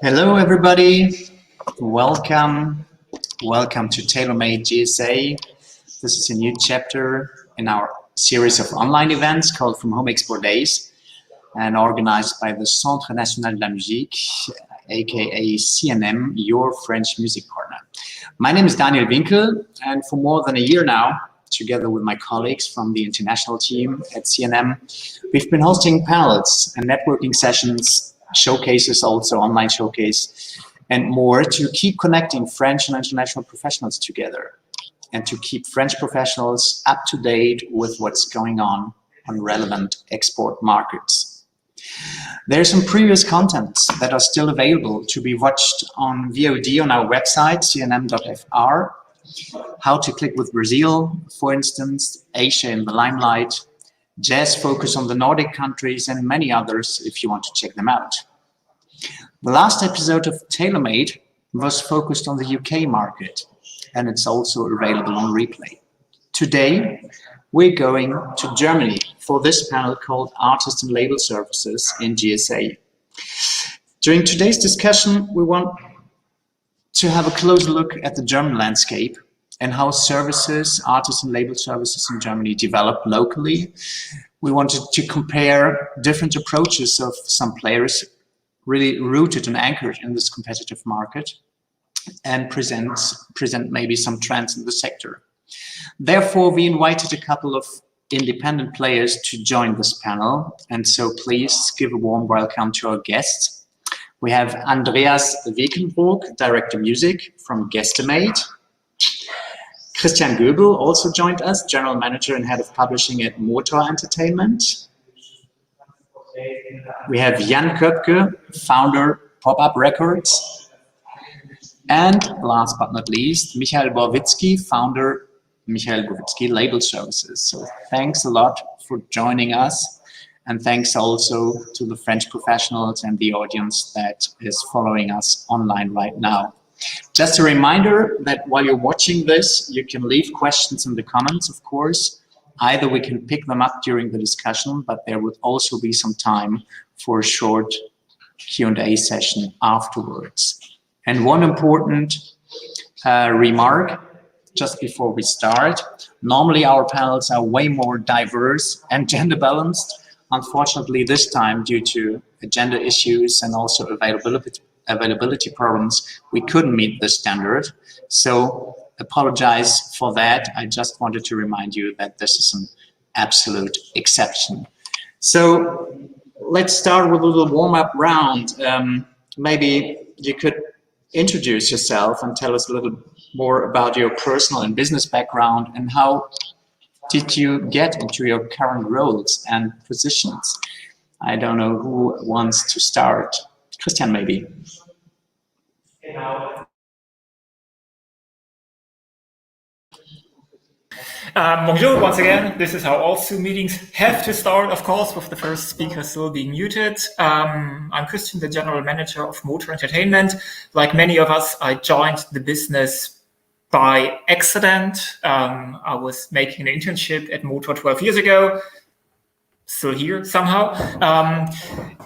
Hello, everybody. Welcome to Tailor-Made GSA. This is a new chapter in our series of online events called From Home Export Days and organized by the Centre National de la Musique, aka CNM, your French music partner. My name is Daniel Winkel, and for more than a year now, together with my colleagues from the international team at CNM, we've been hosting panels and networking sessions, showcases, also online showcase, and more to keep connecting French and international professionals together and to keep French professionals up to date with what's going on relevant export markets. There's some previous contents that are still available to be watched on VOD on our website, cnm.fr. How to click with Brazil, for instance, Asia in the limelight, jazz focus on the Nordic countries, and many others if you want to check them out. The last episode of Tailor-Made was focused on the UK market, and it's also available on replay. Today, we're going to Germany for this panel called Artist and Label Services in GSA. During today's discussion, we want to have a closer look at the German landscape and how services, artist and label services in Germany develop locally. We wanted to compare different approaches of some players really rooted and anchored in this competitive market and present maybe some trends in the sector. Therefore, we invited a couple of independent players to join this panel, and so please give a warm welcome to our guests. We have Andreas Weckenbrock, Director Music from Guesstimate. Christian Göbel also joined us, General Manager and Head of Publishing at Motor Entertainment. We have Jan Köpke, Founder, Popup Records. And last but not least, Borwitzky, Founder, Borwitzky Label Services. So thanks a lot for joining us. And thanks also to the French professionals and the audience that is following us online right now. Just a reminder that while you're watching this, you can leave questions in the comments, of course. Either we can pick them up during the discussion, but there would also be some time for a short Q&A session afterwards. And one important remark just before we start. Normally our panels are way more diverse and gender balanced. Unfortunately, this time, due to agenda issues and also availability problems, we couldn't meet this standard. So apologize for that. I just wanted to remind you that this is an absolute exception. So let's start with a little warm-up round. Maybe you could introduce yourself and tell us a little more about your personal and business background and how did you get into your current roles and positions? I don't know who wants to start. Christian, maybe. Bonjour once again. This is how all Zoom meetings have to start, of course, with the first speaker still being muted. I'm Christian, the General Manager of Motor Entertainment. Like many of us, I joined the business by accident. I was making an internship at Motor 12 years ago, still here somehow.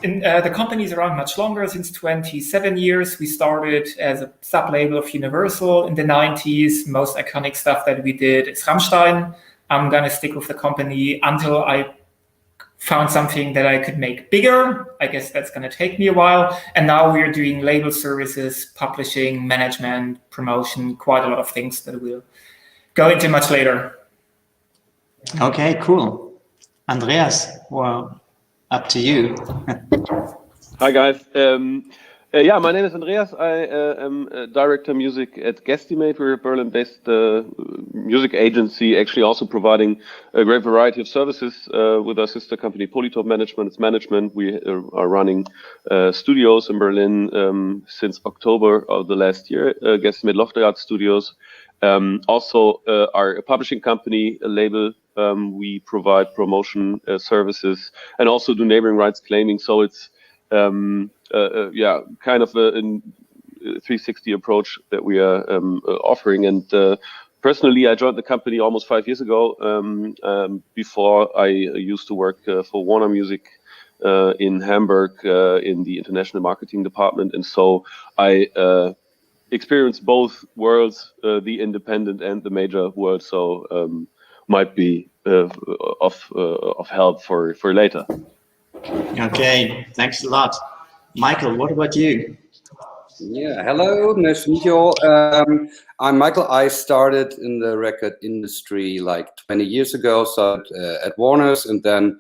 The company is around much longer, since 27 years. We started as a sub-label of Universal in the 90s. Most iconic stuff that we did is Rammstein. I'm gonna stick with the company until I found something that I could make bigger. I guess that's going to take me a while. And now we're doing label services, publishing, management, promotion, quite a lot of things that we'll go into much later. Okay, cool. Andreas, well, up to you. Hi, guys. Yeah, my name is Andreas. I am Director Music at Guesstimate. We're a Berlin-based music agency, actually also providing a great variety of services with our sister company, Polytop Management. We are running studios in Berlin since October of the last year, Guesstimate Lofterart Studios. Also, our publishing company, a label, we provide promotion services and also do neighboring rights claiming. So it's yeah, kind of a 360 approach that we are offering. And personally, I joined the company almost 5 years ago. Before I used to work for Warner Music in Hamburg in the international marketing department, and so I experience both worlds, the independent and the major world. So might be of help for later. Okay, thanks a lot. Michael, what about you? Yeah, hello, nice to meet you all. I'm Michael. I started in the record industry like 20 years ago, so at Warner's, and then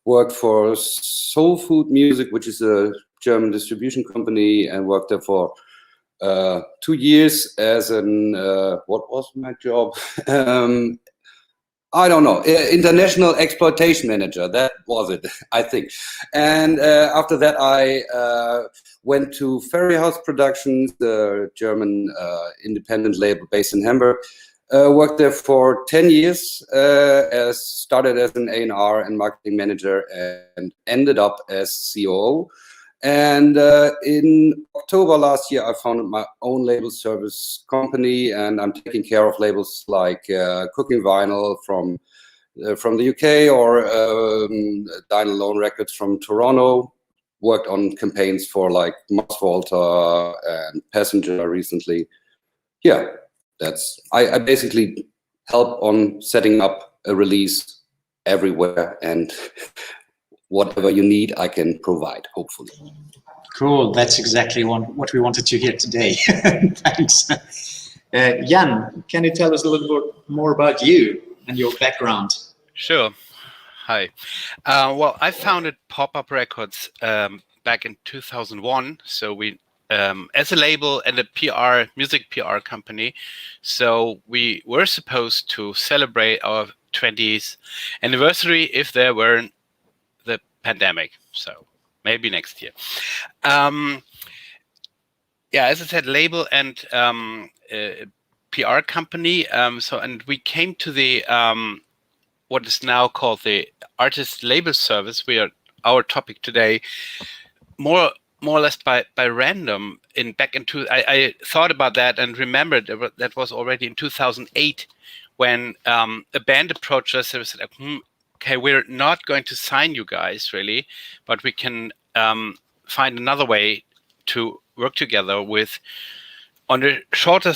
worked for Soul Food Music, which is a German distribution company, and worked there for 2 years as an, what was my job? I don't know, international exploitation manager, that was it, I think. And after that, I went to Ferry House Productions, the German independent label based in Hamburg. Worked there for 10 years, started as an A&R and marketing manager, and ended up as COO. And in October last year, I founded my own label service company, and I'm taking care of labels like Cooking Vinyl from the UK, or Dine Alone Records from Toronto. Worked on campaigns for like Mars Volta and Passenger recently. Yeah, I basically help on setting up a release everywhere, and whatever you need, I can provide, hopefully. Cool, that's exactly what we wanted to hear today. Thanks. Jan, can you tell us a little bit more about you and your background? Sure. Hi. Well, I founded Popup Records back in 2001. So we, as a label and a music PR company, so we were supposed to celebrate our 20th anniversary if there weren't the pandemic. So maybe next year. Yeah, as I said, label and PR company. And we came to the what is now called the artist label service. Our topic today, more or less by random. I thought about that and remembered that was already in 2008 when a band approached us and said, okay, we're not going to sign you guys really, but we can find another way to work together with on a shorter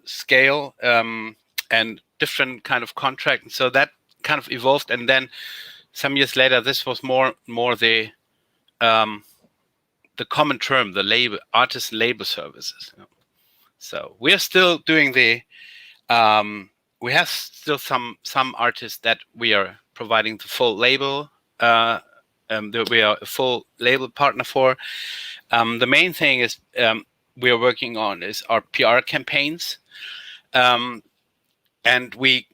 scale and different kind of contract. And so that kind of evolved, and then some years later, this was more the common term, the artist label services. So we are still doing the. We have still some artists that we are providing the full label. That we are a full label partner for. The main thing is we are working on is our PR campaigns, and we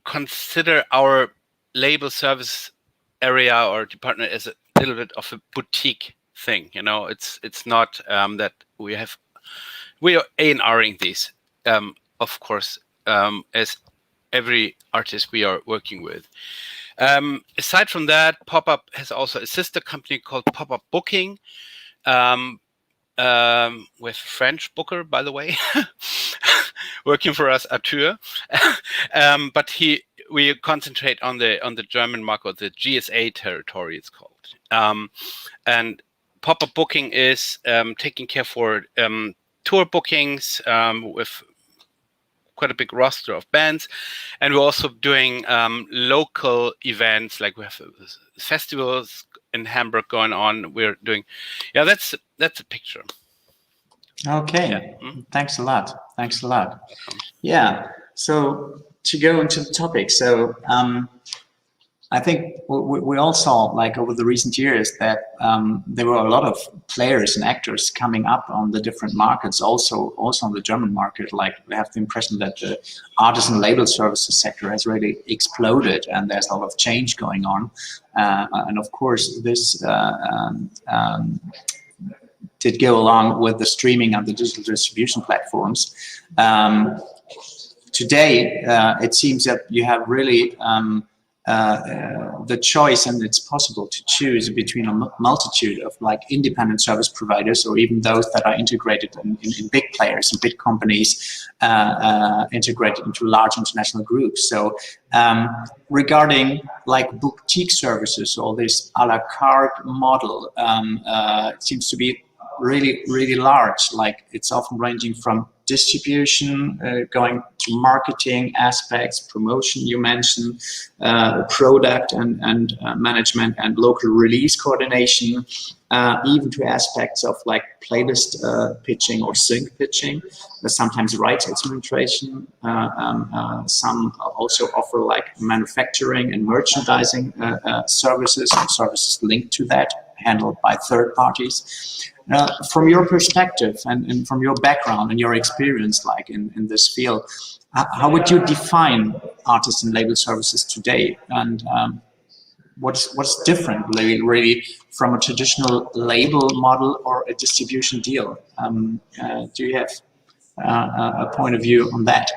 consider our label service area or department as a little bit of a boutique thing. It's not that we are A&Ring these, of course. As every artist we are working with. Aside from that, Popup has also a sister company called Popup Booking, with French booker, by the way, working for us, Arthur. But we concentrate on the German market, the GSA territory, it's called. And Popup Booking is taking care for tour bookings with quite a big roster of bands, and we're also doing local events, like we have festivals in Hamburg going on. We're doing, that's a picture. Okay, yeah. Thanks a lot. Yeah, so to go into the topic, so I think we all saw, like, over the recent years that there were a lot of players and actors coming up on the different markets, also on the German market. Like, we have the impression that the artisan label services sector has really exploded, and there's a lot of change going on. And of course, this did go along with the streaming and the digital distribution platforms. Today, it seems that you have really the choice, and it's possible to choose between a multitude of like independent service providers, or even those that are integrated in big players and big companies, integrated into large international groups. So regarding like boutique services, or this a la carte model, it seems to be really large. Like it's often ranging from distribution, going to marketing aspects, promotion you mentioned, product and management and local release coordination, even to aspects of like playlist pitching or sync pitching, sometimes rights administration. Some also offer like manufacturing and merchandising services, and services linked to that, handled by third parties. From your perspective and from your background and your experience, like in this field, how would you define artist and label services today? And what's different really from a traditional label model or a distribution deal? Do you have a point of view on that?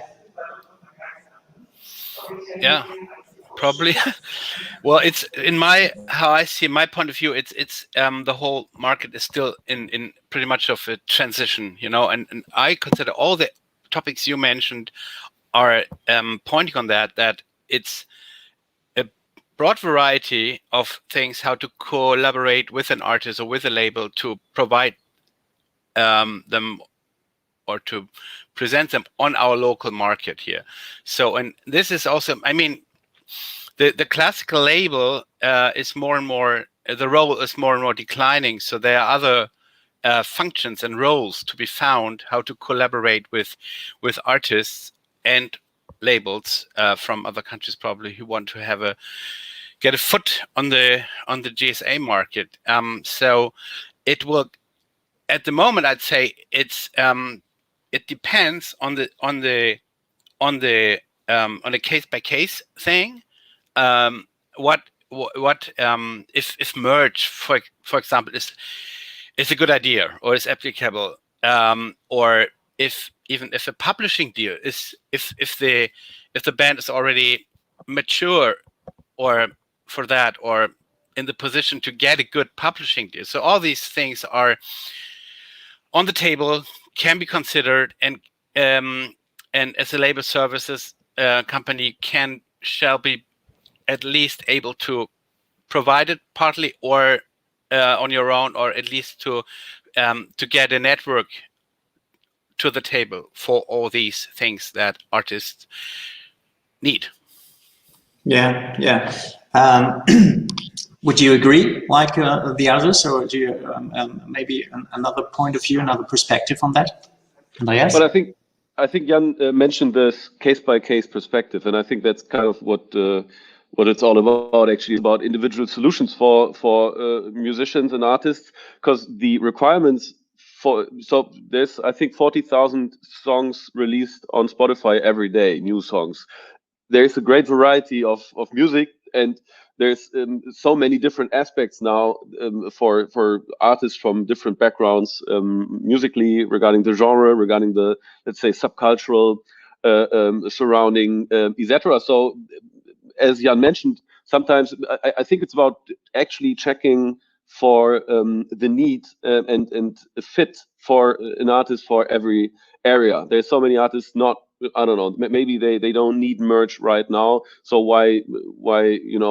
Yeah, probably. Well, it's how I see my point of view. It's the whole market is still in pretty much of a transition, you know, and I consider all the topics you mentioned are pointing on that it's a broad variety of things how to collaborate with an artist or with a label to provide them or to present them on our local market here. So, and this is also, I mean, the classical label is more and more, the role is more and more declining. So there are other functions and roles to be found, how to collaborate with artists and labels from other countries probably who want to get a foot on the GSA market. So it will, at the moment, I'd say it depends on the case by case thing. What if merge, for example, is a good idea or is applicable, or if a publishing deal is, if the band is already mature or for that, or in the position to get a good publishing deal. So all these things are on the table, can be considered, and as a label services company shall be at least able to provide it partly or on your own, or at least to get a network to the table for all these things that artists need. Yeah. Would you agree, like the others, or do you maybe another point of view, another perspective on that? Andreas? But I think Jan mentioned this case by case perspective, and I think that's kind of what it's all about. Actually, about individual solutions for musicians and artists, because the requirements so there's, I think, 40,000 songs released on Spotify every day, new songs. There's a great variety of music, and there's so many different aspects now for artists from different backgrounds, musically, regarding the genre, regarding the, let's say, subcultural surrounding, etc. So, as Jan mentioned, sometimes I think it's about actually checking for the need and a fit for an artist for every area. There's so many artists, I don't know, maybe they don't need merch right now, so why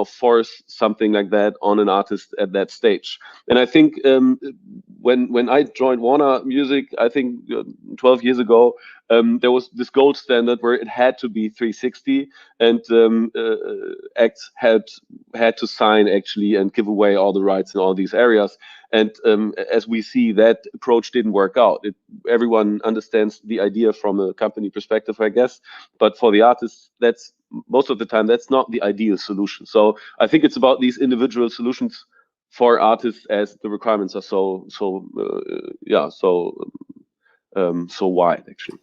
force something like that on an artist at that stage? And I think when I joined Warner Music, I think 12 years ago, there was this gold standard where it had to be 360, and acts had to sign actually and give away all the rights in all these areas. And as we see, that approach didn't work out. Everyone understands the idea from a company perspective, I guess, but for the artists, that's most of the time that's not the ideal solution. So I think it's about these individual solutions for artists, as the requirements are so wide actually.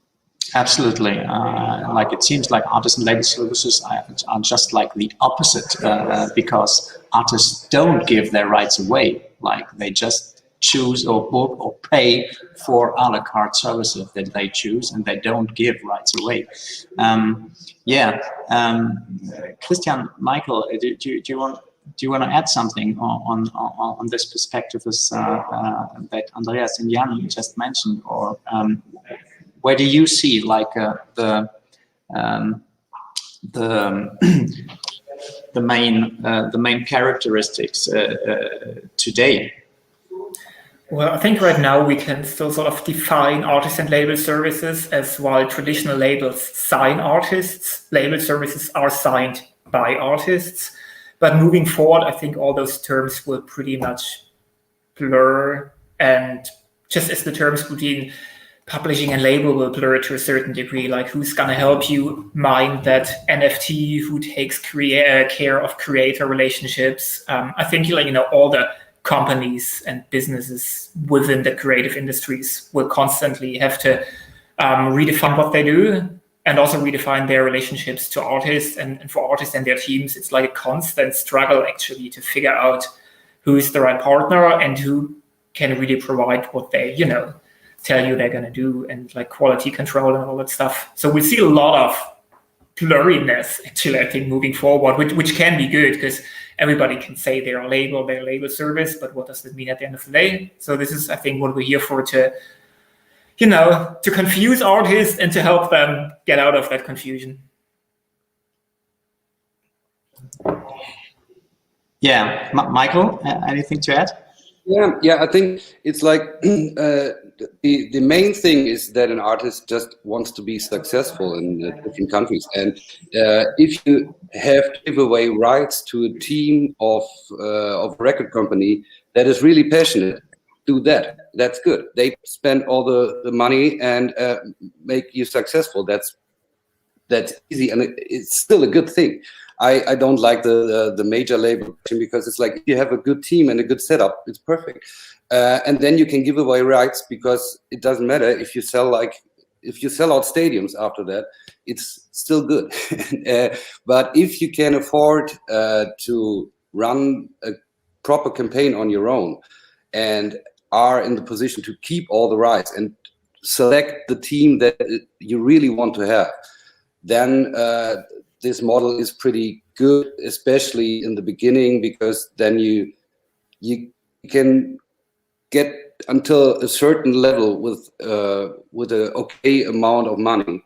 Absolutely. Like it seems like artist and label services are just like the opposite, because artists don't give their rights away. Like they just choose or book or pay for a la carte services that they choose, and they don't give rights away. Christian, Michael, do you want to add something on this perspective that Andreas and Jan just mentioned, or where do you see like the main characteristics today? Well, I think right now we can still sort of define artisan label services as, while traditional labels sign artists, label services are signed by artists. But moving forward, I think all those terms will pretty much blur, and just as the terms between publishing and label will blur to a certain degree, like who's going to help you mine that NFT, who takes care of creator relationships. I think all the companies and businesses within the creative industries will constantly have to redefine what they do, and also redefine their relationships to artists. And for artists and their teams, it's like a constant struggle actually to figure out who's the right partner and who can really provide what they, tell you they're going to do, and like quality control and all that stuff. So we see a lot of blurriness actually, I think, moving forward, which can be good, because everybody can say their label service, but what does that mean at the end of the day? So this is, I think, what we're here for, to confuse artists and to help them get out of that confusion. Yeah, Michael, anything to add? Yeah, I think it's like the main thing is that an artist just wants to be successful in different countries, and if you have to give away rights to a team of a record company that is really passionate, do that. That's good. They spend all the money and make you successful. That's easy, and it's still a good thing. I don't like the major label, because it's like, if you have a good team and a good setup, it's perfect. And then you can give away rights, because it doesn't matter if you sell out stadiums after that, it's still good. But if you can afford to run a proper campaign on your own, and are in the position to keep all the rights and select the team that you really want to have, then this model is pretty good, especially in the beginning, because then you can get until a certain level with an okay amount of money,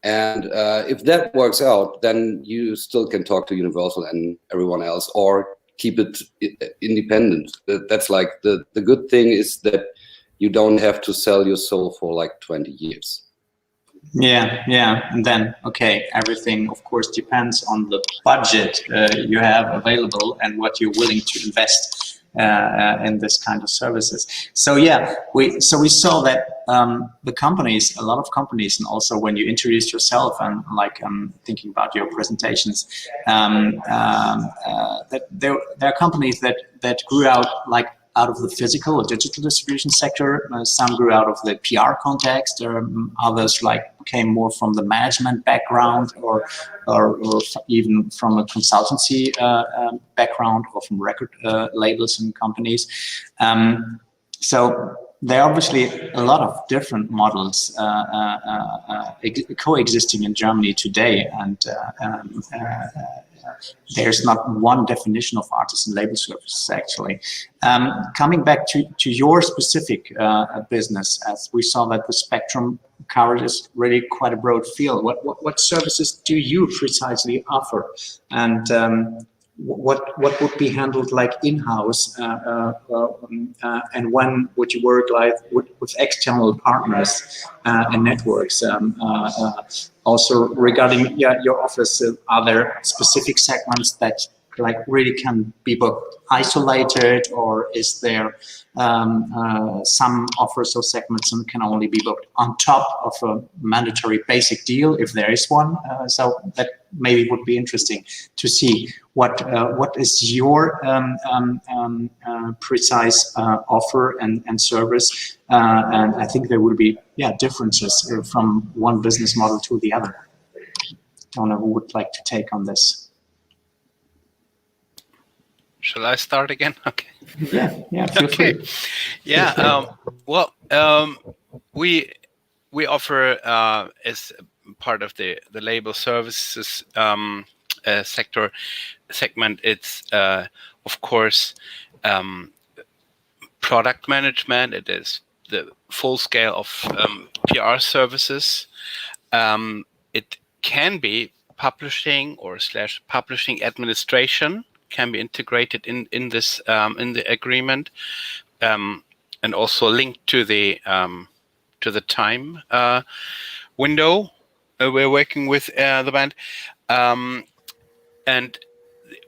and if that works out, then you still can talk to Universal and everyone else, or keep it independent. That's like the good thing is that you don't have to sell your soul for like 20 years. Yeah, and then everything of course depends on the budget you have available and what you're willing to invest in this kind of services. So we saw that the companies, a lot of companies, and also when you introduced yourself, and thinking about your presentations, that there are companies that grew out of the physical or digital distribution sector. Some grew out of the PR context. Others came more from the management background, or even from a consultancy background, or from record labels and companies. So there are obviously a lot of different models coexisting in Germany today, and there's not one definition of artisan label services, actually. Coming back to your specific business, as we saw that the spectrum covers really quite a broad field. What services do you precisely offer, and what would be handled in-house, and when would you work with external partners and networks? Also regarding your office, are there specific segments that really can be booked isolated, or is there some offers or segments that can only be booked on top of a mandatory basic deal, if there is one? So that maybe would be interesting to see what is your precise offer and service, and I think there will be differences from one business model to the other. I don't know who would like to take on this. Shall I start again? Okay. Yeah, feel free. Yeah. Well, we offer as part of the label services segment. It's of course product management. It is the full scale of PR services. It can be publishing or / publishing administration can be integrated in this in the agreement, and also linked to the time window we're working with the band,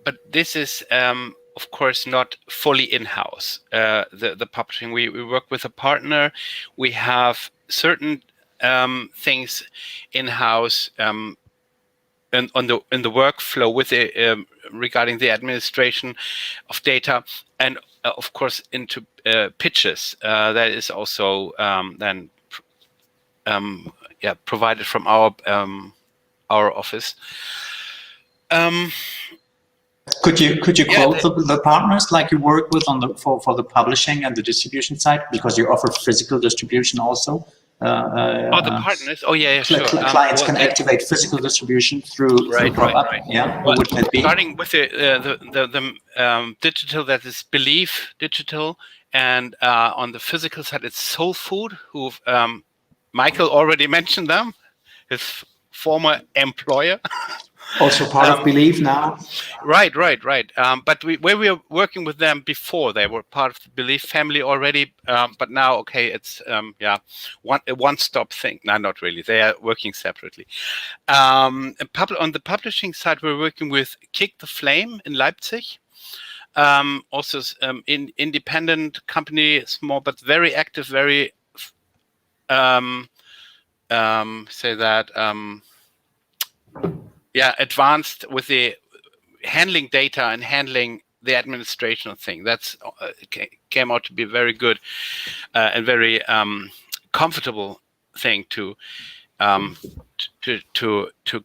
but this is of course not fully in-house. The publishing, we work with a partner. We have certain things in-house in the workflow with the regarding the administration of data, and of course into pitches that is also then provided from our office. Could you quote the partners like you work with on the for the publishing and the distribution side, because you offer physical distribution also? The partners. Oh yeah, sure. Clients can activate physical distribution through Popup. Right. Yeah. Well, what would that be? Starting with the digital, that is Believe Digital, and on the physical side it's Soul Food, who Michael already mentioned them, his former employer. Also part of Believe now. Right. But we were working with them before. They were part of the Believe family already. But now, okay, it's a one-stop thing. No, not really. They are working separately. On the publishing side, we're working with Kick the Flame in Leipzig. Also, independent company, small but very active, very advanced with the handling data and handling the administration thing. That's came out to be very good and very comfortable thing to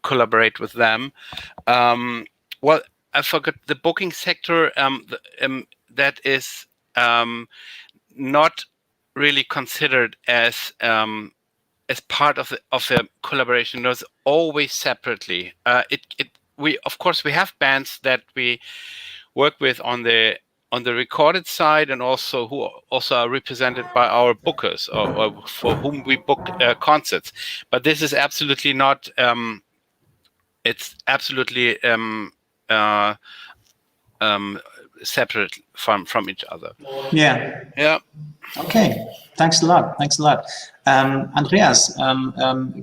collaborate with them. Well, I forgot the booking sector. That is not really considered as part of the collaboration. There's always separately. We of course we have bands that we work with on the recorded side, and also who also are represented by our bookers or for whom we book concerts. But this is absolutely not. It's absolutely separate from each other. Yeah. Yeah. Okay. Thanks a lot. Andreas,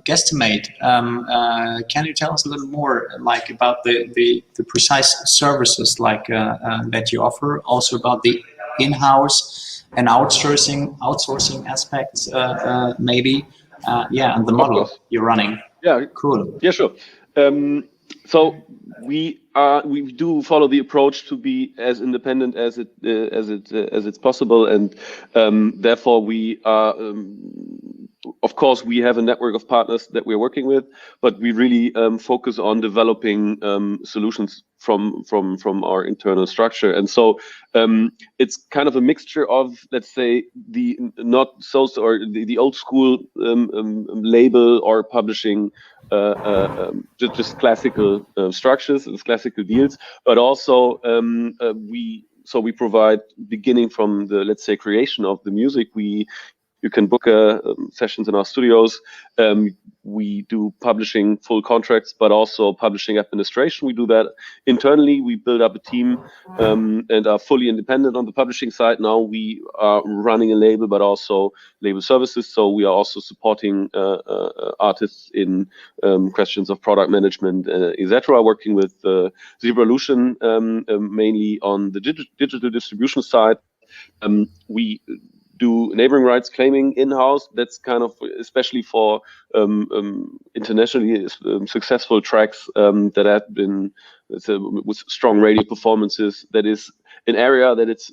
Guesstimate. Can you tell us a little more, like about the precise services like that you offer? Also about the in-house and outsourcing aspects, maybe. And the model you're running. Yeah. Cool. Yeah, sure. So we do follow the approach to be as independent as it's possible, and therefore we are. Of course, we have a network of partners that we're working with, but we really focus on developing solutions from our internal structure. And so it's kind of a mixture of, let's say, the old school label or publishing, just classical structures and classical deals, but also we provide, beginning from the, let's say, creation of the music. You can book sessions in our studios. We do publishing full contracts, but also publishing administration. We do that internally. We build up a team and are fully independent on the publishing side. Now we are running a label, but also label services. So we are also supporting artists in questions of product management, etc. Working with Zebralution mainly on the digital distribution side. We do neighboring rights claiming in-house. That's kind of especially for internationally successful tracks that have been with strong radio performances. That is an area that it's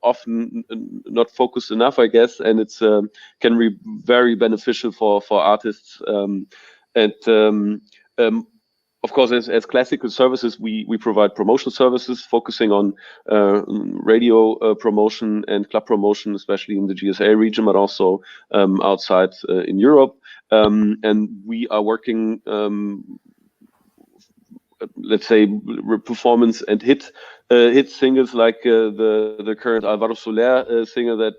often not focused enough, I guess, and it's can be very beneficial for artists. Of of course, as classical services, we provide promotional services focusing on radio promotion and club promotion, especially in the GSA region, but also outside in Europe. And we are working, let's say, performance and hit singles like the current Alvaro Soler singer that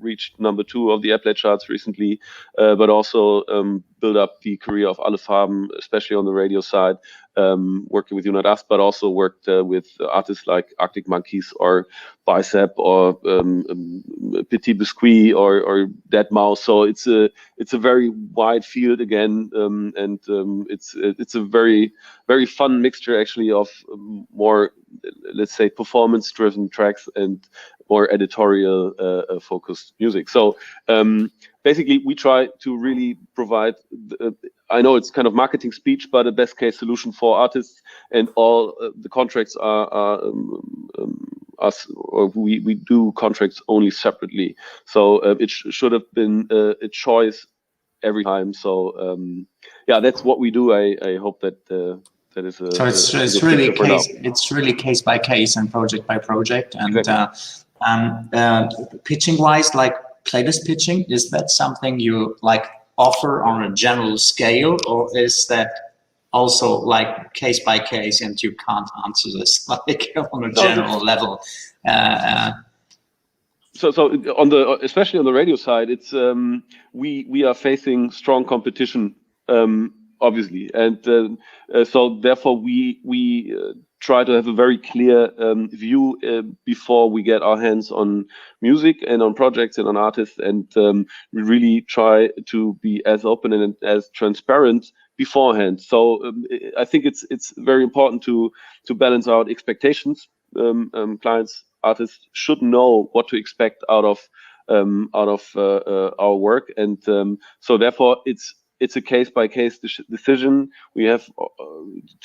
reached #2 of the airplay charts recently, but also build up the career of Alle Farben, especially on the radio side, working with Unit Us, but also worked with artists like Arctic Monkeys or Bicep or Petit Biscuit or Dead Mouse. So it's a very wide field again, and it's a very, very fun mixture actually of more, let's say, performance-driven tracks and more editorial focused music. So basically, we try to really provide, I know it's kind of marketing speech, but a best case solution for artists, and all the contracts are us, or we do contracts only separately. So it should have been a choice every time. So yeah, that's what we do. I hope that that is a, so it's really case by case and project by project. And exactly. Pitching wise, like playlist pitching, is that something you like offer on a general scale, or is that also like case by case and you can't answer this like on a general level? So on the, especially on the radio side, it's we are facing strong competition, obviously, and so therefore we try to have a very clear view before we get our hands on music and on projects and on artists, and we really try to be as open and as transparent beforehand. So I think it's very important to balance out expectations. Clients, artists should know what to expect out of our work, and so therefore it's a case-by-case decision. We have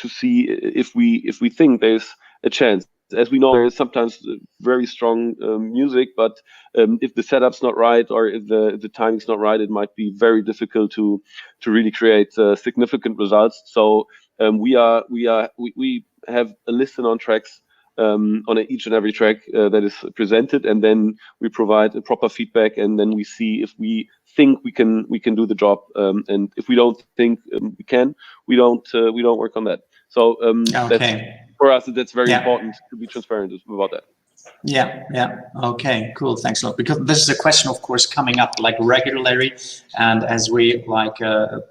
to see if we think there's a chance. As we know, there is sometimes very strong music, but if the setup's not right or if the timing's not right, it might be very difficult to really create significant results. So we have a listen on tracks on each and every track that is presented, and then we provide a proper feedback, and then we see if we think we can do the job, and if we don't think we can, we don't work on that. So that's, for us, that's very important to be transparent about that. Yeah. Okay, cool. Thanks a lot. Because this is a question, of course, coming up like regularly, and as we like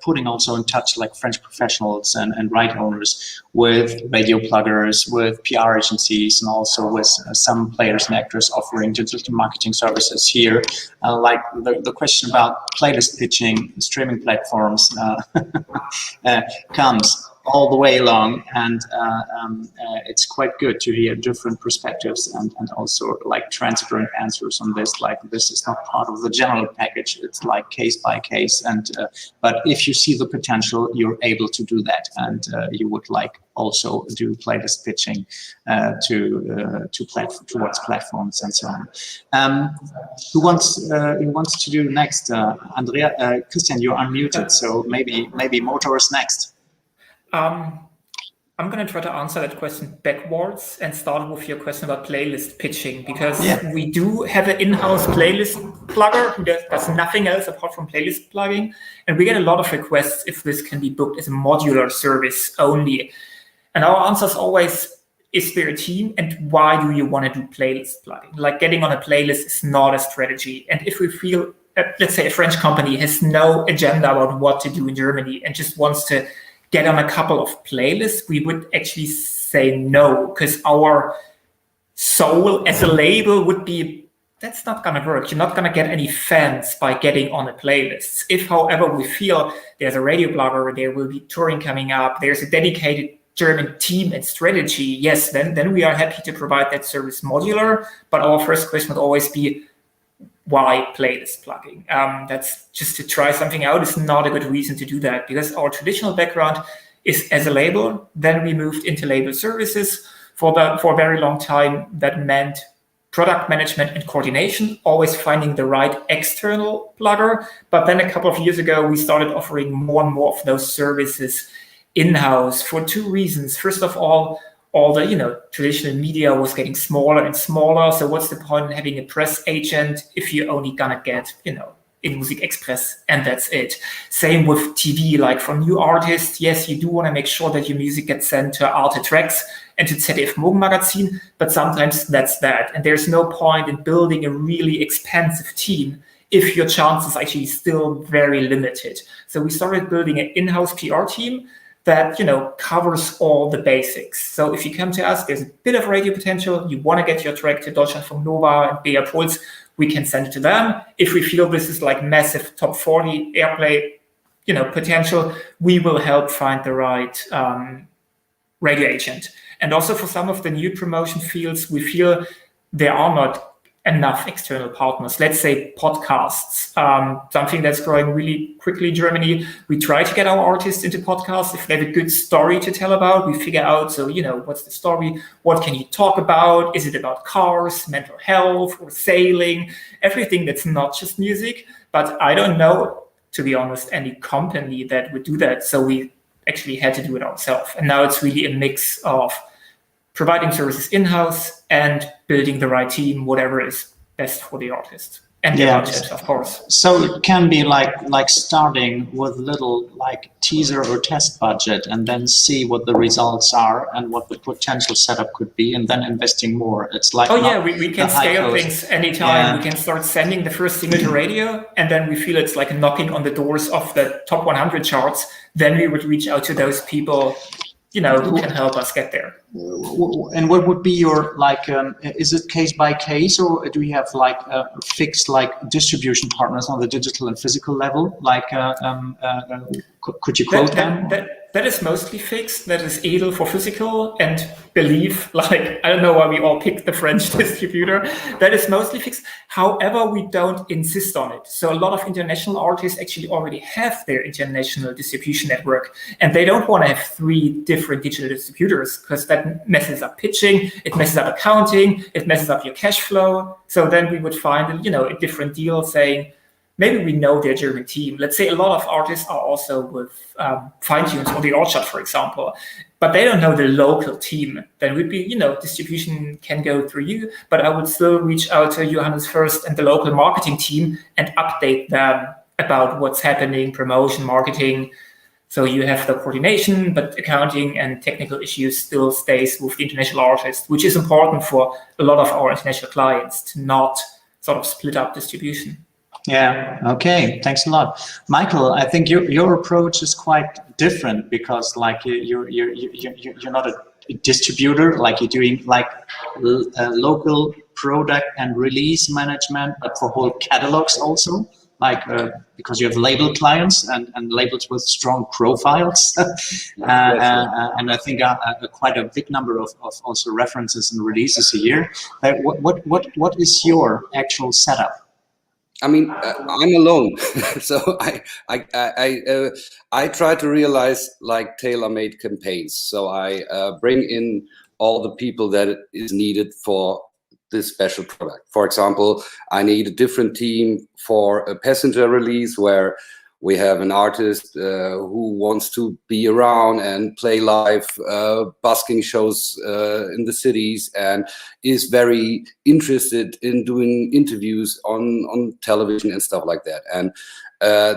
putting also in touch like French professionals and right owners with radio pluggers, with PR agencies, and also with some players and actors offering digital marketing services here. Like the question about playlist pitching, streaming platforms comes all the way along, and it's quite good to hear different perspectives and also like transparent answers on this. Like this is not part of the general package, it's like case by case, and but if you see the potential, you're able to do that, and you would like also do playlist pitching towards platforms and so on. Who wants to do next? Andrea, Christian, you're unmuted, so maybe Motors next. I'm going to try to answer that question backwards and start with your question about playlist pitching, because we do have an in-house playlist plugger who does nothing else apart from playlist plugging, and we get a lot of requests if this can be booked as a modular service only. And our answer is always, is there a team, and why do you want to do playlist plugging? Like getting on a playlist is not a strategy, and if we feel, let's say a French company has no agenda about what to do in Germany and just wants to get on a couple of playlists, we would actually say no, because our soul as a label would be, that's not going to work. You're not going to get any fans by getting on a playlist. If, however, we feel there's a radio blogger, there will be touring coming up, there's a dedicated German team and strategy, yes, then we are happy to provide that service modular. But our first question would always be, why playlist plugging? That's just to try something out. It's not a good reason to do that, because our traditional background is as a label. Then we moved into label services for a very long time. That meant product management and coordination, always finding the right external plugger. But then a couple of years ago, we started offering more and more of those services in-house for two reasons. First of all the traditional media was getting smaller and smaller. So what's the point in having a press agent if you're only gonna get in Music Express and that's it? Same with TV, like for new artists, yes, you do want to make sure that your music gets sent to Arte Tracks and to ZDF Morgenmagazin, but sometimes that's that. And there's no point in building a really expensive team if your chances are actually still very limited. So we started building an in-house PR team that covers all the basics. So if you come to us, there's a bit of radio potential, you want to get your track to Deutschlandfunk Nova and BR Puls, we can send it to them. If we feel this is like massive top 40 airplay, potential, we will help find the right radio agent. And also for some of the new promotion fields, we feel there are not enough external partners. Let's say podcasts, something that's growing really quickly in Germany. We try to get our artists into podcasts. If they have a good story to tell about, we figure out, so, what's the story? What can you talk about? Is it about cars, mental health, or sailing? Everything that's not just music. But I don't know, to be honest, any company that would do that. So we actually had to do it ourselves. And now it's really a mix of providing services in-house and building the right team, whatever is best for the artist and their budget, of course. So it can be like starting with little like teaser or test budget and then see what the results are and what the potential setup could be and then investing more. It's like, we can scale things anytime. We can start sending the first single to radio and then we feel it's like knocking on the doors of the top 100 charts. Then we would reach out to those people who can help us get there. And what would be your, is it case by case, or do you have fixed distribution partners on the digital and physical level? Could you quote them? That is mostly fixed. That is Edel for physical and Believe. I don't know why we all picked the French distributor. That is mostly fixed. However, we don't insist on it. So a lot of international artists actually already have their international distribution network, and they don't want to have 3 different digital distributors because that messes up pitching, it messes up accounting, it messes up your cash flow. So then we would find a different deal saying, maybe we know their German team. Let's say a lot of artists are also with Fine-Tunes or the Orchard, for example, but they don't know the local team. Then would be, distribution can go through you, but I would still reach out to Johannes first and the local marketing team and update them about what's happening, promotion, marketing. So you have the coordination, but accounting and technical issues still stays with the international artist, which is important for a lot of our international clients to not sort of split up distribution. Yeah. Okay. Thanks a lot, Michael. I think your approach is quite different because you're not a distributor. You're doing local product and release management, but for whole catalogs also. Because you have label clients and labels with strong profiles, and I think quite a big number of also references and releases a year. What is your actual setup? I mean, I'm alone, so I try to realize tailor-made campaigns. So I bring in all the people that is needed for this special product. For example, I need a different team for a passenger release where we have an artist who wants to be around and play live busking shows in the cities and is very interested in doing interviews on television and stuff like that. And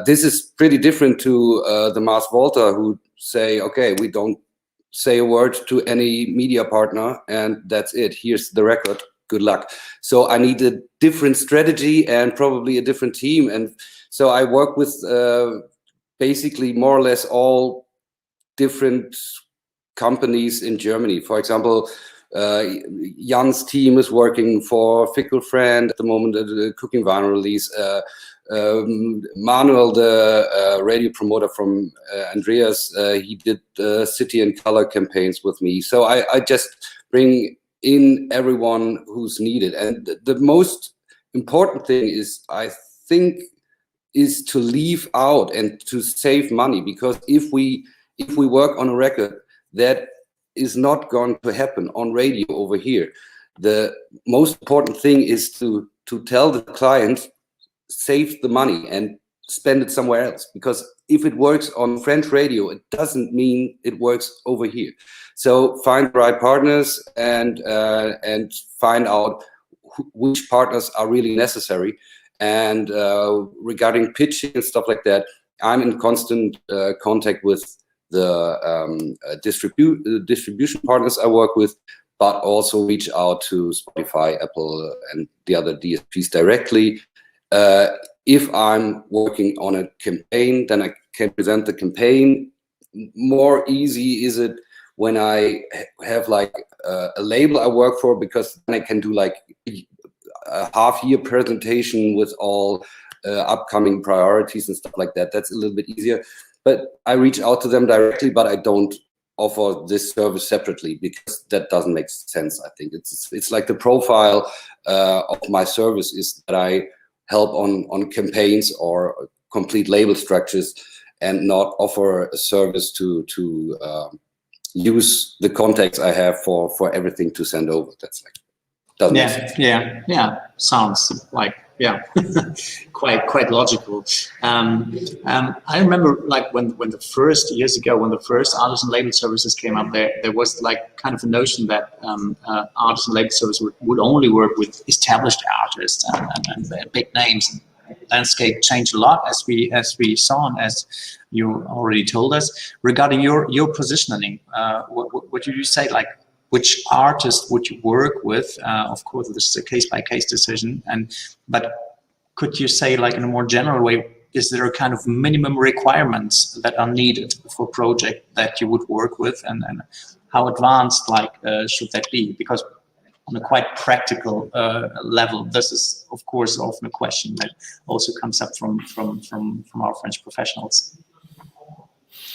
this is pretty different to the Mars Volta, who say, okay, we don't say a word to any media partner and that's it. Here's the record. Good luck. So I need a different strategy and probably a different team. And so I work with basically more or less all different companies in Germany. For example, Jan's team is working for Fickle Friend at the moment at the Cooking Vinyl release. Manuel, the radio promoter from Andreas, he did City and Color campaigns with me. So I just bring in everyone who's needed. And the most important thing is, I think, is to leave out and to save money, because if we work on a record that is not going to happen on radio over here, the most important thing is to tell the client, save the money and spend it somewhere else, because if it works on French radio, it doesn't mean it works over here. So find the right partners and find out which partners are really necessary. And regarding pitching and stuff like that, I'm in constant contact with the distribution partners I work with, but also reach out to Spotify, Apple, and the other DSPs directly. If I'm working on a campaign, then I can present the campaign. More easy is it when I have like a label I work for, because then I can do like a half-year presentation with all upcoming priorities and stuff like that. That's a little bit easier. But I reach out to them directly, but I don't offer this service separately, because that doesn't make sense. I think it's like the profile of my service is that I help on campaigns or complete label structures, and not offer a service to use the contacts I have for everything to send over. That's like, doesn't make sense. Yeah. Sounds like, yeah, quite logical. I remember like when the first years ago, when the first artisan label services came up, there was like kind of a notion that artisan label service would only work with established artists and big names. Landscape changed a lot, as we saw, and as you already told us. Regarding your positioning, what would you say, like which artist would you work with? Of course, this is a case-by-case decision, but could you say, like in a more general way, is there a kind of minimum requirements that are needed for a project that you would work with, and how advanced like should that be? Because on a quite practical level, this is of course often a question that also comes up from our French professionals.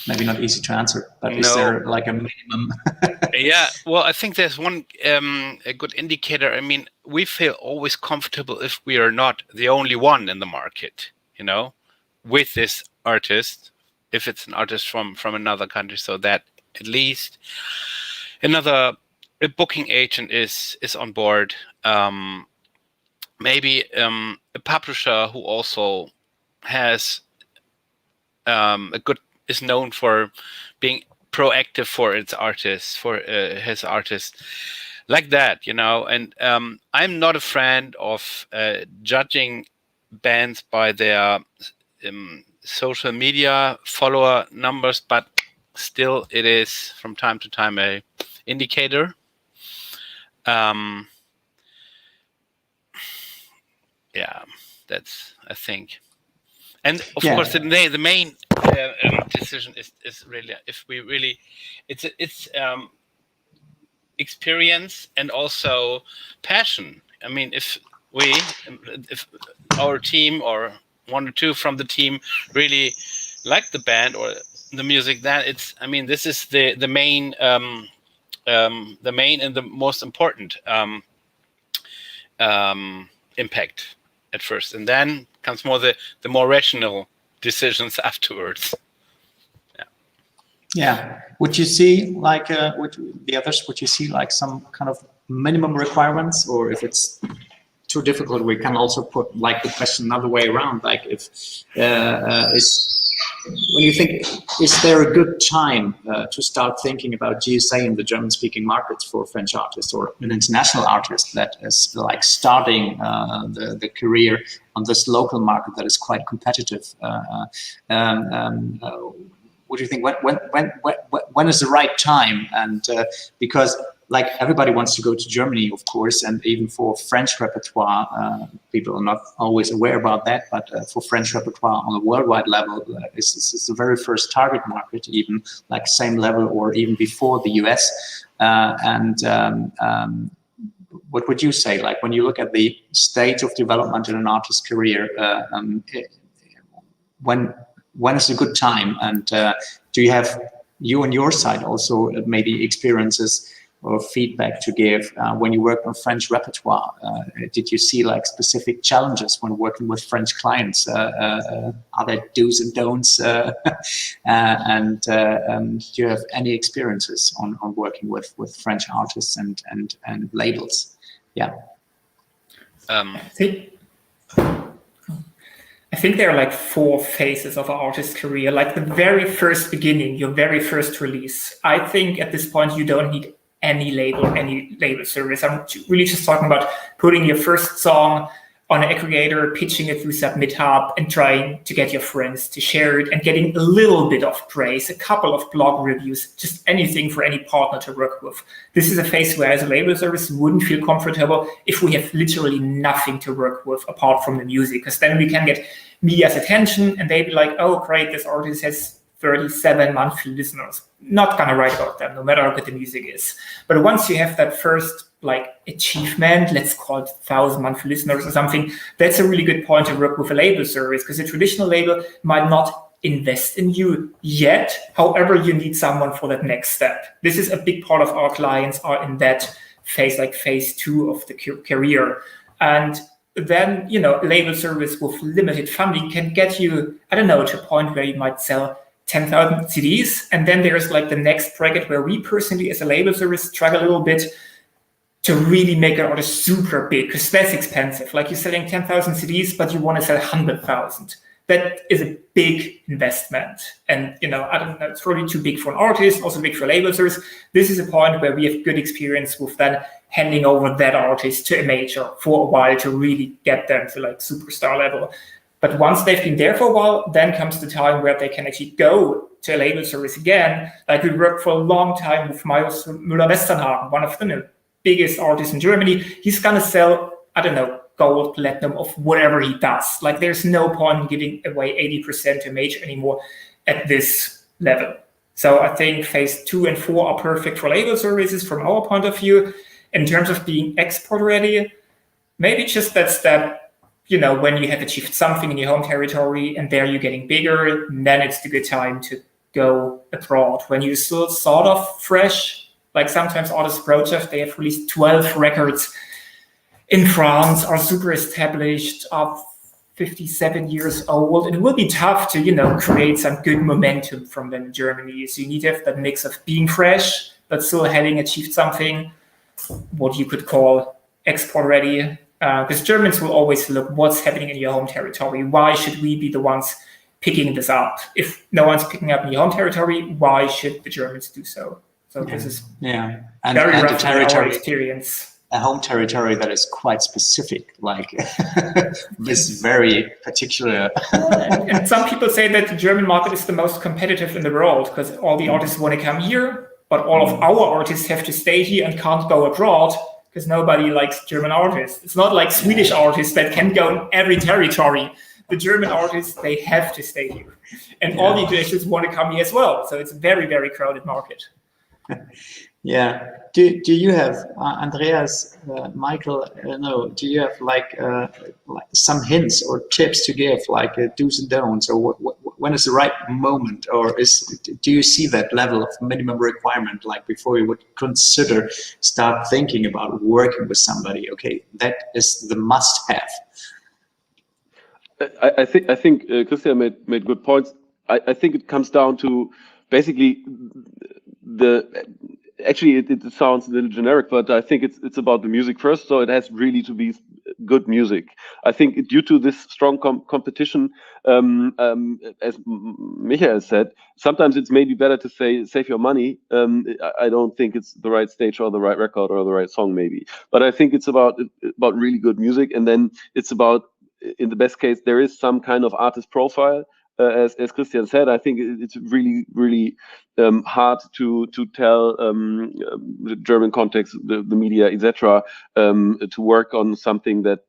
Maybe not easy to answer, but no. Is there like a minimum? Yeah, well, I think there's one a good indicator. I mean, we feel always comfortable if we are not the only one in the market, you know, with this artist, if it's an artist from another country, so that at least a booking agent is on board. Maybe a publisher who also has is known for being proactive for its artists, for his artists, like that, you know. And I'm not a friend of judging bands by their social media follower numbers, but still it is from time to time a indicator. Yeah, that's, I think. And of course, the main decision is really, if we really, it's experience and also passion. I mean, if our team or one or two from the team really like the band or the music, then it's, I mean, this is the main and the most important impact at first, and then comes more the more rational decisions afterwards. Yeah. Would you see like would you see like some kind of minimum requirements, or if it's too difficult, we can also put like the question another way around, like if when you think, is there a good time to start thinking about GSA in the German-speaking markets for French artists or an international artist that is like starting the career on this local market that is quite competitive? What do you think? When is the right time? And because like everybody wants to go to Germany, of course, and even for French repertoire, people are not always aware about that, but for French repertoire on a worldwide level, it's the very first target market, even like same level or even before the US. What would you say, like when you look at the stage of development in an artist's career, when is a good time? And do you have, you on your side also maybe experiences or feedback to give when you work on French repertoire? Did you see like specific challenges when working with French clients? Are there do's and don'ts? And do you have any experiences on working with French artists and I think there are like 4 phases of an artist's career. Like the very first beginning, your very first release. I think at this point you don't need any label service. I'm really just talking about putting your first song on an aggregator, pitching it through SubmitHub, and trying to get your friends to share it and getting a little bit of praise, a couple of blog reviews, just anything for any partner to work with. This is a phase where as a label service wouldn't feel comfortable if we have literally nothing to work with apart from the music, because then we can get media's attention and they'd be like, oh great, this artist has 37 monthly listeners. Not gonna write about them, no matter how good the music is. But once you have that first like achievement, let's call it 1,000 monthly listeners or something, that's a really good point to work with a label service, because a traditional label might not invest in you yet. However, you need someone for that next step. This is a big part of our clients are in that phase, like phase 2 of the career. And then, you know, label service with limited funding can get you, I don't know, to a point where you might sell 10,000 CDs. And then there's like the next bracket where we personally as a label service struggle a little bit to really make an artist super big, because that's expensive. Like you're selling 10,000 CDs, but you want to sell 100,000. That is a big investment. And, you know, I don't know, it's probably too big for an artist, also big for label service. This is a point where we have good experience with then handing over that artist to a major for a while to really get them to like superstar level. But once they've been there for a while, then comes the time where they can actually go to a label service again. Like we worked for a long time with Marius Müller-Westernhagen, one of the biggest artists in Germany. He's gonna sell, I don't know, gold, platinum of whatever he does. Like there's no point in giving away 80% to a major anymore at this level. So I think phase 2 and 4 are perfect for label services from our point of view. In terms of being export ready, maybe just that step, you know, when you have achieved something in your home territory and there you're getting bigger, then it's the good time to go abroad. When you're still sort of fresh, like sometimes artists approach us, they have released 12 records in France, are super established, are 57 years old. It will be tough to, you know, create some good momentum from them in Germany. So you need to have that mix of being fresh, but still having achieved something, what you could call export ready. Because Germans will always look what's happening in your home territory. Why should we be the ones picking this up? If no one's picking up in your home territory, why should the Germans do so? So this is and very rough the territory experience. A home territory that is quite specific, like this very particular. And some people say that the German market is the most competitive in the world because all the artists want to come here, but all of our artists have to stay here and can't go abroad because nobody likes German artists. It's not like Swedish artists that can go in every territory. The German artists, they have to stay here. And all the internationals want to come here as well. So it's a very, very crowded market. Yeah. Do you have, Andreas, Michael, do you have like some hints or tips to give, like do's and don'ts, or when is the right moment, or do you see that level of minimum requirement, like before you would consider start thinking about working with somebody? Okay, that is the must-have. I think Christian made good points. I think it comes down to basically actually it sounds a little generic, but I think it's about the music first. So it has really to be good music. I think due to this strong competition, as Michael said, sometimes it's maybe better to say save your money. I don't think it's the right stage or the right record or the right song maybe, but I think it's about really good music, and then it's about, in the best case, there is some kind of artist profile. As Christian said, I think it's really, really hard to tell the German context, the media, etc., to work on something that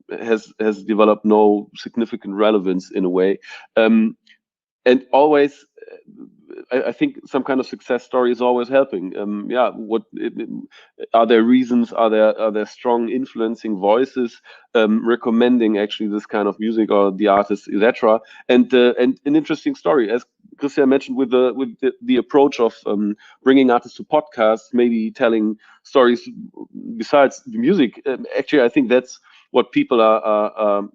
has developed no significant relevance in a way, and always. I think some kind of success story is always helping. Are there reasons? Are there strong influencing voices recommending actually this kind of music or the artist, etc. And an interesting story, as Christian mentioned, with the approach of bringing artists to podcasts, maybe telling stories besides the music. Actually, I think that's what people are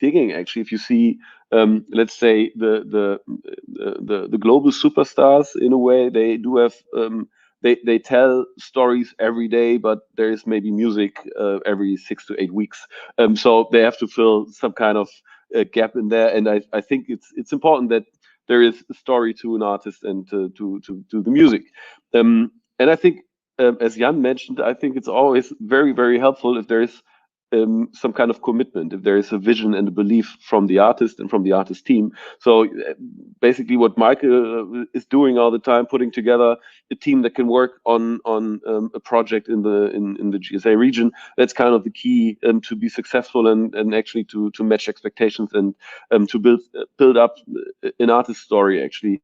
digging. Actually, if you see. Let's say the global superstars, in a way, they do have they tell stories every day, but there is maybe music every 6 to 8 weeks. So they have to fill some kind of gap in there. And I think it's important that there is a story to an artist and to the music. And I think, as Jan mentioned, I think it's always very, very helpful if there is some kind of commitment, if there is a vision and a belief from the artist and from the artist team. So basically what Michael is doing all the time, putting together a team that can work on a project in the GSA region, that's kind of the key to be successful and actually to match expectations and to build up an artist story actually.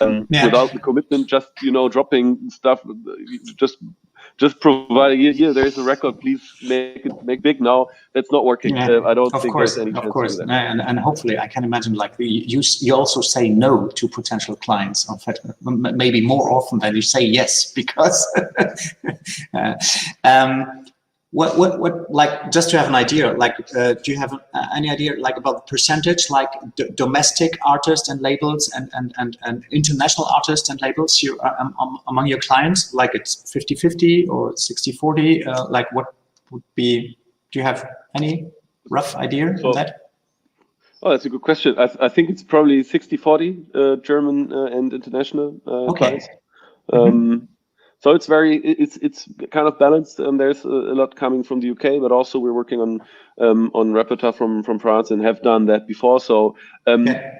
Without the commitment, just dropping stuff, just provide here. There is a record. Please make big now. That's not working. I don't think there's any chance of that. And hopefully, I can imagine like you also say no to potential clients. In fact, maybe more often than you say yes, because what like, just to have an idea, like do you have any idea like about the percentage, like domestic artists and labels and international artists and labels you among your clients? Like it's 50-50 or 60-40? Like what would be? Do you have any rough idea on that? Oh, that's a good question. I think it's probably 60-40 German and international clients. So it's it's kind of balanced. There's a lot coming from the UK, but also we're working on repertoire from France and have done that before. So again,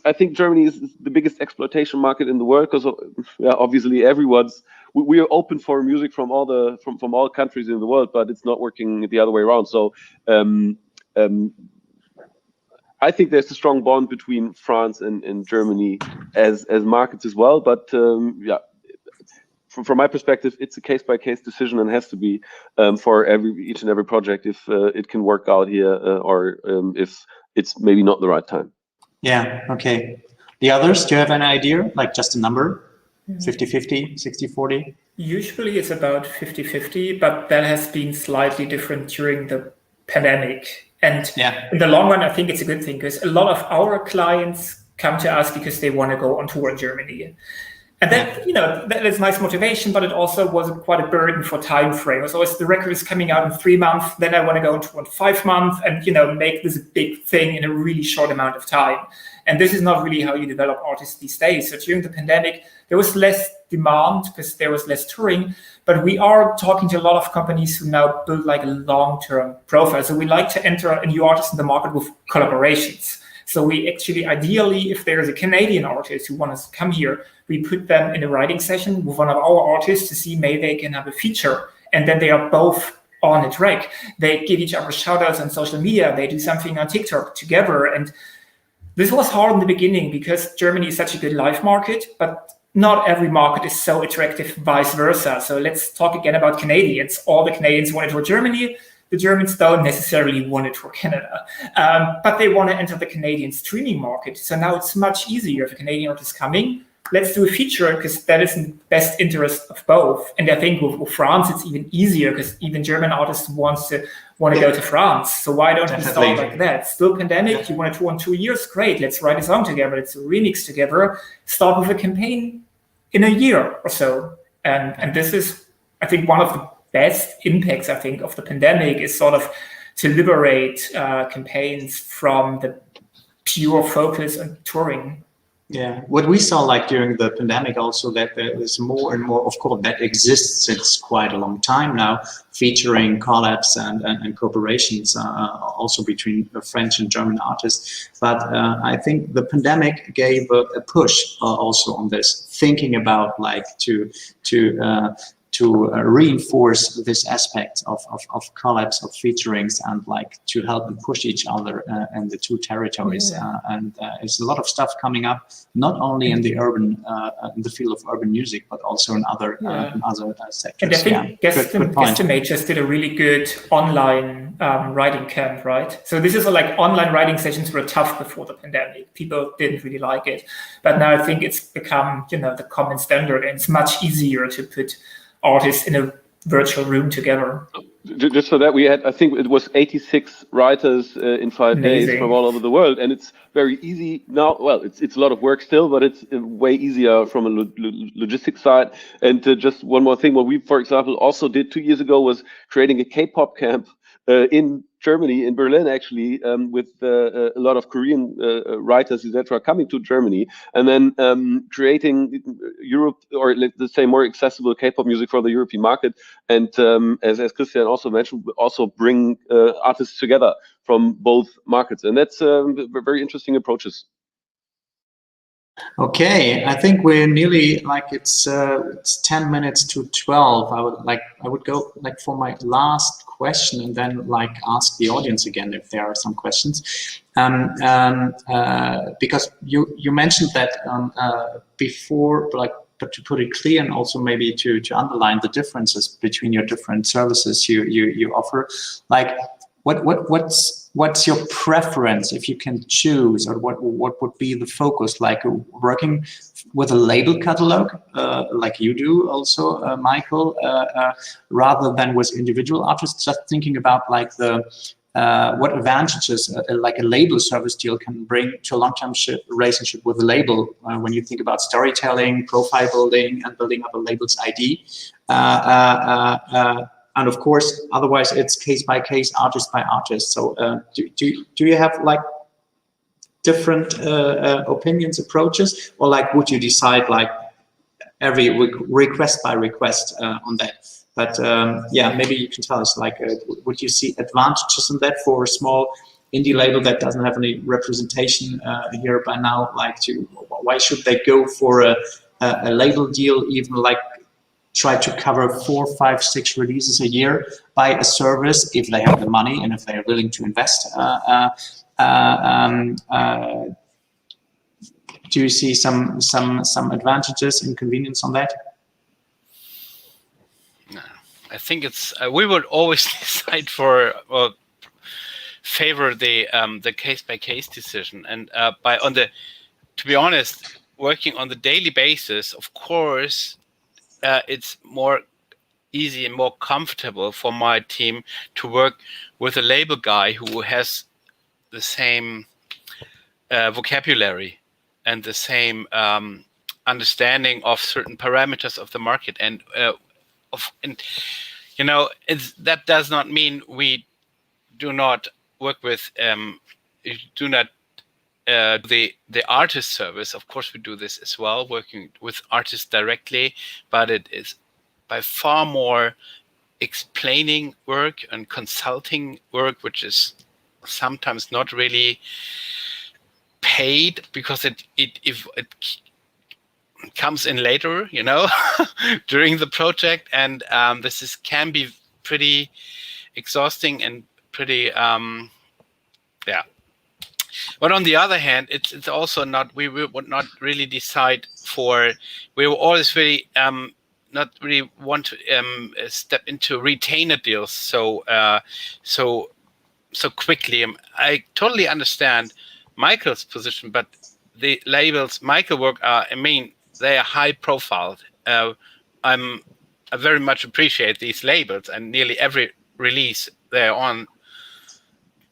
I think Germany is the biggest exploitation market in the world because obviously we are open for music from all countries in the world, but it's not working the other way around. So I think there's a strong bond between France and Germany as markets as well. But from my perspective, it's a case-by-case decision and has to be for each and every project if it can work out here or if it's maybe not the right time. Yeah, okay. The others, do you have an idea, like just a number? 50-50, 60-40? Usually it's about 50-50, but that has been slightly different during the pandemic. And in the long run, I think it's a good thing because a lot of our clients come to us because they want to go on tour in Germany. And that, that is nice motivation, but it also was quite a burden for time frame. It's always the record is coming out in 3 months, then I want to go into 5 months and, make this a big thing in a really short amount of time. And this is not really how you develop artists these days. So during the pandemic, there was less demand because there was less touring, but we are talking to a lot of companies who now build like a long-term profile. So we like to enter a new artist in the market with collaborations. So we actually, ideally, if there's a Canadian artist who wants to come here, we put them in a writing session with one of our artists to see maybe they can have a feature. And then they are both on a track. They give each other shout outs on social media. They do something on TikTok together. And this was hard in the beginning because Germany is such a good live market, but not every market is so attractive, vice versa. So let's talk again about Canadians. All the Canadians want to tour Germany. The Germans don't necessarily want it for Canada, but they want to enter the Canadian streaming market. So now it's much easier if a Canadian artist is coming. Let's do a feature because that is in the best interest of both. And I think with France, it's even easier because even German artists want to go to France. So why don't we start like that? Still pandemic, you want to tour in 2 years? Great, let's write a song together. Let's do a remix together. Start with a campaign in a year or so. And this is, I think, one of the best impacts, I think, of the pandemic is sort of to liberate campaigns from the pure focus on touring. Yeah, what we saw like during the pandemic also that there is more and more, of course, that exists since quite a long time now, featuring collabs and cooperations also between French and German artists. But I think the pandemic gave a push also on this, thinking about like to reinforce this aspect of collabs, of featurings, and like to help and push each other in the two territories. And there's a lot of stuff coming up, not only in the urban, in the field of urban music, but also in other sectors. And I think Guesstimate just did a really good online writing camp, right? So this is like online writing sessions were tough before the pandemic. People didn't really like it, but now I think it's become the common standard, and it's much easier to put artists in a virtual room together. Just for that, we had, I think it was 86 writers in 5 days from all over the world, and it's very easy now. Well, it's a lot of work still, but it's way easier from a logistics side. And just one more thing, what we, for example, also did 2 years ago was creating a K-pop camp in Germany, in Berlin, actually, with a lot of Korean writers, etc., coming to Germany, and then creating Europe, or let's say more accessible K-pop music for the European market. And as Christian also mentioned, also bring artists together from both markets, and that's very interesting approaches. Okay, I think we're nearly like it's 10 minutes to 12. I would go like for my last question and then like ask the audience again if there are some questions. Because you mentioned that before, like, but to put it clear and also maybe to underline the differences between your different services you offer, like what's your preference if you can choose, or what would be the focus, like working with a label catalog like you do also, Michael, rather than with individual artists, just thinking about like the what advantages like a label service deal can bring to a long-term relationship with a label when you think about storytelling, profile building, and building up a label's ID. And of course, otherwise it's case by case, artist by artist. So do you have like different opinions, approaches, or like would you decide like every request by request on that? But yeah, maybe you can tell us, like, would you see advantages in that for a small indie label that doesn't have any representation here by now? Like, why should they go for a label deal, even like try to cover 4, 5, 6 releases a year by a service if they have the money and if they're willing to invest? Do you see some advantages, inconvenience on that? No, I think it's we would always decide for or favor the case by case decision, and to be honest, working on the daily basis, of course. It's more easy and more comfortable for my team to work with a label guy who has the same vocabulary and the same understanding of certain parameters of the market. And you know, that does not mean we do not work with the artist service. Of course, we do this as well, working with artists directly, but it is by far more explaining work and consulting work, which is sometimes not really paid because it comes in later, you know, during the project, and this can be pretty exhausting and pretty yeah. But on the other hand, it's also not, we would not really decide for, we will always really not really want to step into retainer deals so quickly. I totally understand Michael's position, but the labels Michael work are, I mean, they are high profile. I very much appreciate these labels, and nearly every release they're on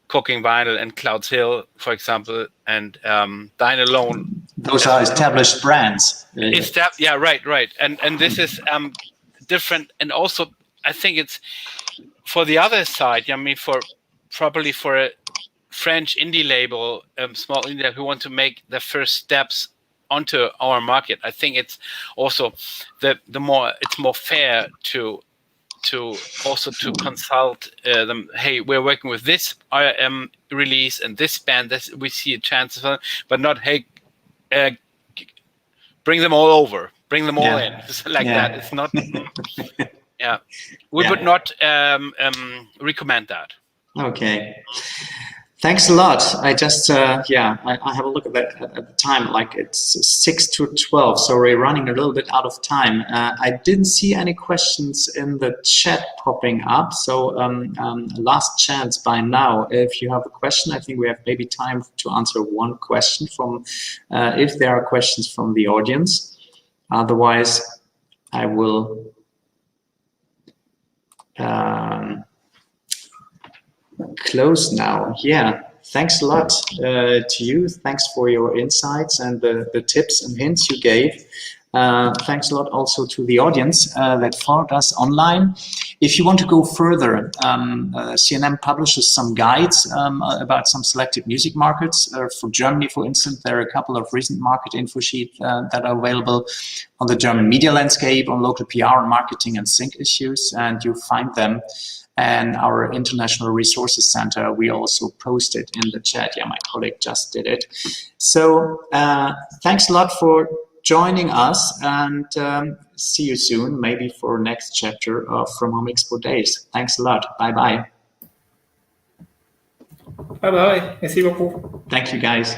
Cooking Vinyl and Clouds Hill, for example, and Dine Alone. Those are established brands. Yeah, right. And this is different, and also I think it's for the other side. I mean, probably for a French indie label, small indie who want to make the first steps onto our market. I think it's also it's more fair to consult them. Hey, we're working with this release and this band. We see a chance of it, but not, hey, bring them all over, bring them all in, like that. It's not. Yeah, we would not recommend that. Okay. Thanks a lot. I just, I have a look at that at the time, like it's 6 to 12, so we're running a little bit out of time. I didn't see any questions in the chat popping up, so last chance by now. If you have a question, I think we have maybe time to answer one question from, if there are questions from the audience. Otherwise, I will close now. Yeah, thanks a lot to you. Thanks for your insights and the tips and hints you gave. Thanks a lot also to the audience that followed us online. If you want to go further, CNM publishes some guides about some selected music markets. For Germany, for instance, there are a couple of recent market info sheets that are available on the German media landscape, on local PR and marketing and sync issues, and you find them. And our International Resources Center, we also posted in the chat. Yeah, my colleague just did it. So thanks a lot for joining us, and see you soon, maybe for next chapter of From Home Expo Days. Thanks a lot. Bye-bye. Bye-bye. Merci beaucoup. Thank you, guys.